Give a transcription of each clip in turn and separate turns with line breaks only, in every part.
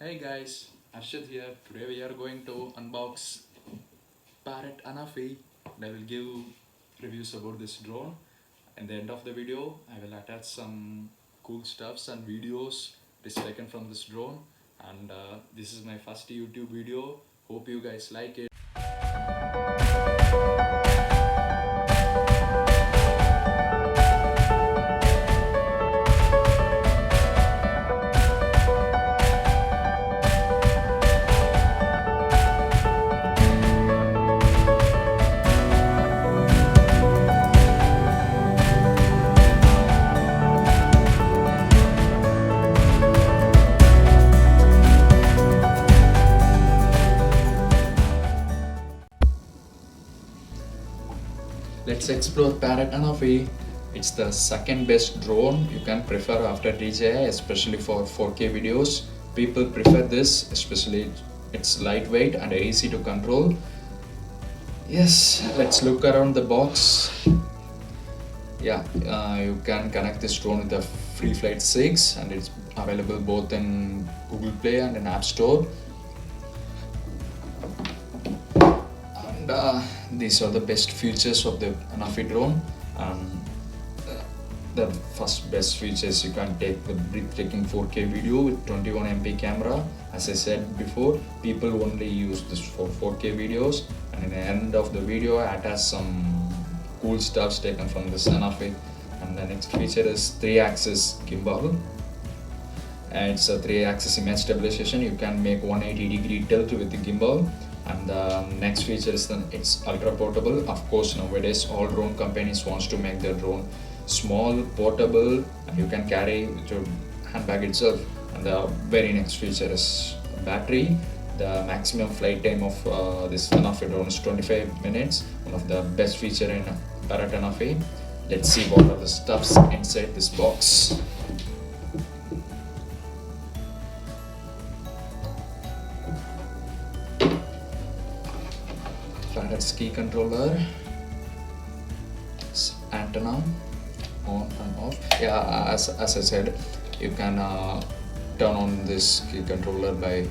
Hey guys, Arshad here. Today we are going to unbox Parrot Anafi and I will give reviews about this drone. In the end of the video, I will attach some cool stuffs and videos it is taken from this drone, and this is my first YouTube video. Hope you guys like it. Let's explore Parrot Anafi. It's the second best drone you can prefer after DJI, especially for 4K videos. People prefer this, especially it's lightweight and easy to control. Yes, let's look around the box. Yeah, you can connect this drone with the Free Flight 6 and it's available both in Google Play and in App Store. And these are the best features of the Anafi drone. The first best features, you can take the breathtaking 4K video with 21 MP camera. As I said before, people only use this for 4K videos, and in the end of the video I attach some cool stuffs taken from this Anafi. And the next feature is 3-axis gimbal. It's a 3-axis image stabilization. You can make 180-degree tilt with the gimbal. And the next feature is it's ultra portable. Of course, nowadays all drone companies wants to make their drone small, portable, and you can carry with your handbag itself. And the very next feature is battery. The maximum flight time of this Anafi drone is 25 minutes. One of the best feature in Parrot Anafi. Let's see what are the stuffs inside this box. Parrot's key controller, antenna, on and off. Yeah, as I said, you can turn on this key controller by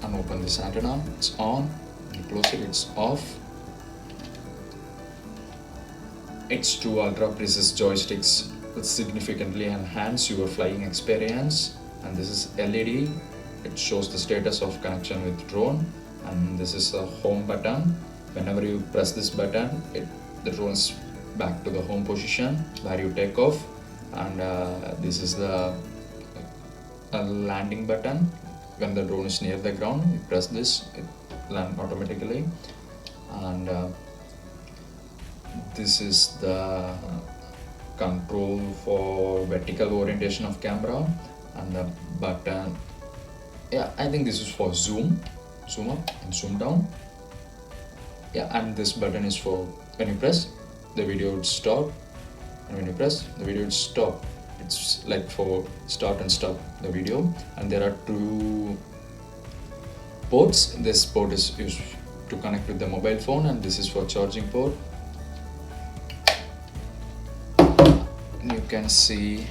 unopen this antenna. It's on, and close it, it's off. It's two ultra precise joysticks that significantly enhance your flying experience. And this is LED. It shows the status of connection with drone. And this is a home button. Whenever you press this button, the drone is back to the home position where you take off. And this is the landing button. When the drone is near the ground, you press this, it lands automatically. And this is the control for vertical orientation of camera. And the button, yeah, I think this is for zoom up and zoom down. Yeah, and this button is for when you press, the video would stop, and when you press, the video would stop. It's like for start and stop the video. And there are two ports. This port is used to connect with the mobile phone, and this is for charging port. And you can see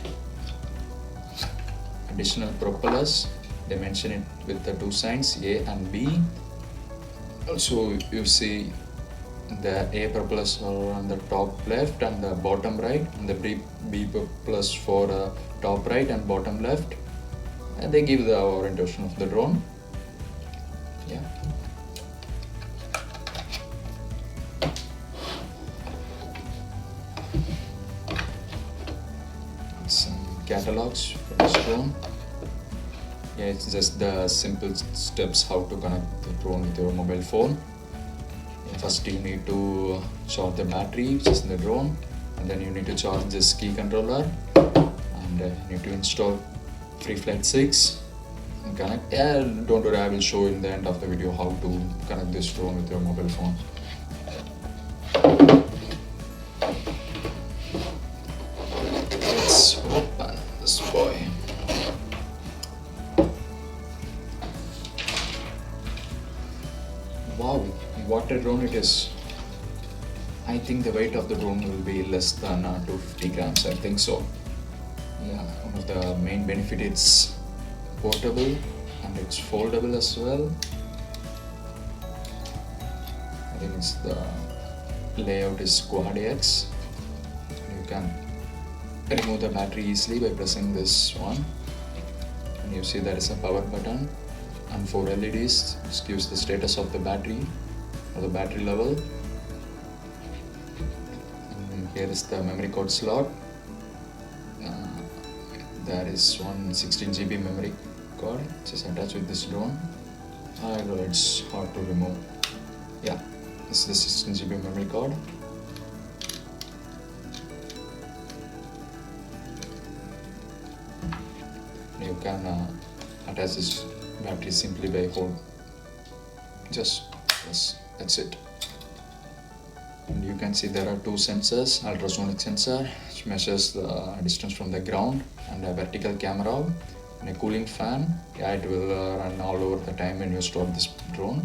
additional propellers. They mention it with the two signs A and B. Also, you see the A propellers are on the top left and the bottom right, and the B propellers for top right and bottom left. And they give the orientation of the drone. Yeah. Some catalogs for this drone. Yeah, it's just the simple steps how to connect the drone with your mobile phone. First, you need to charge the battery which is in the drone, and then you need to charge this key controller, and you need to install Free Flight 6 and connect. Yeah, don't worry, I will show in the end of the video how to connect this drone with your mobile phone. Let's open this boy. Wow, what a drone it is. I think the weight of the drone will be less than 250 grams, I think so. Yeah, one of the main benefits, portable and and it's foldable as well. I think it's the layout is Quad X. You can remove the battery easily by pressing this one, and you see there is a power button and 4 LEDs. This gives the status of the battery or the battery level. And here is the memory card slot. There is one 16 GB memory card which is attached with this drone. I know it's hard to remove. Yeah, this is the 16 GB memory card. You can attach this battery simply by hold. Just yes, that's it. And you can see there are 2 sensors: ultrasonic sensor which measures the distance from the ground, and a vertical camera, and a cooling fan. Yeah, it will run all over the time when you stop this drone.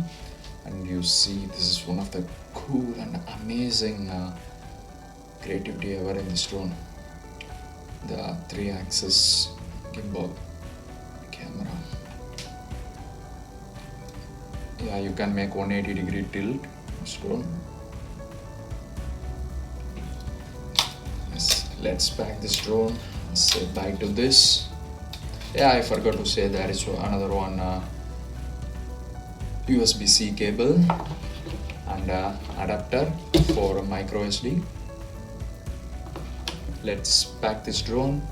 And you see this is one of the cool and amazing creativity ever in this drone. The 3-axis gimbal camera. Yeah, you can make 180-degree tilt this drone. Yes, let's pack this drone. Say bye to this. Yeah, I forgot to say there is another one USB-C cable and adapter for micro SD. Let's pack this drone.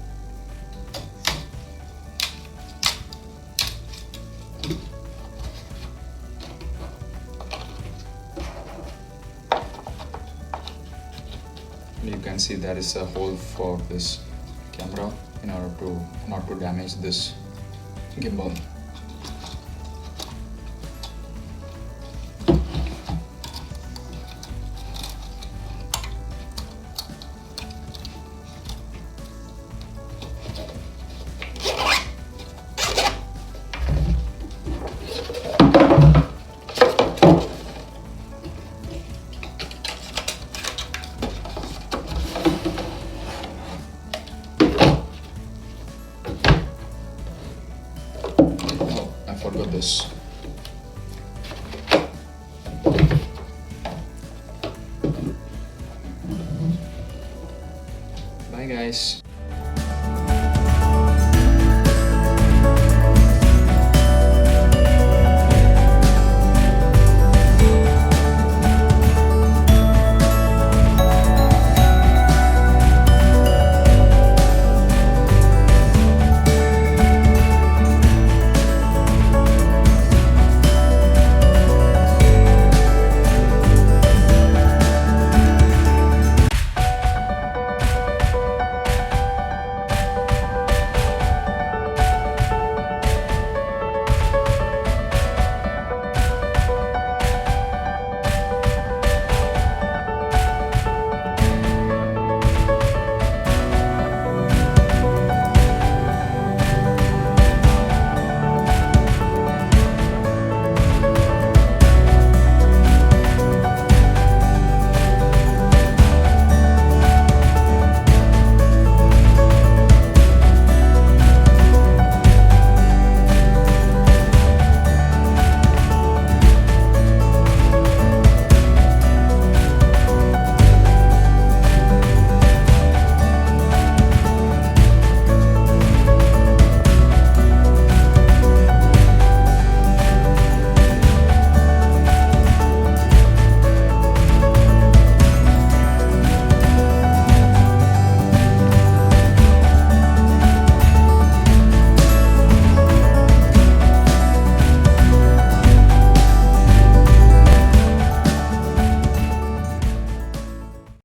You can see there is a hole for this camera in order to not to damage this gimbal. Forgot this. Bye guys.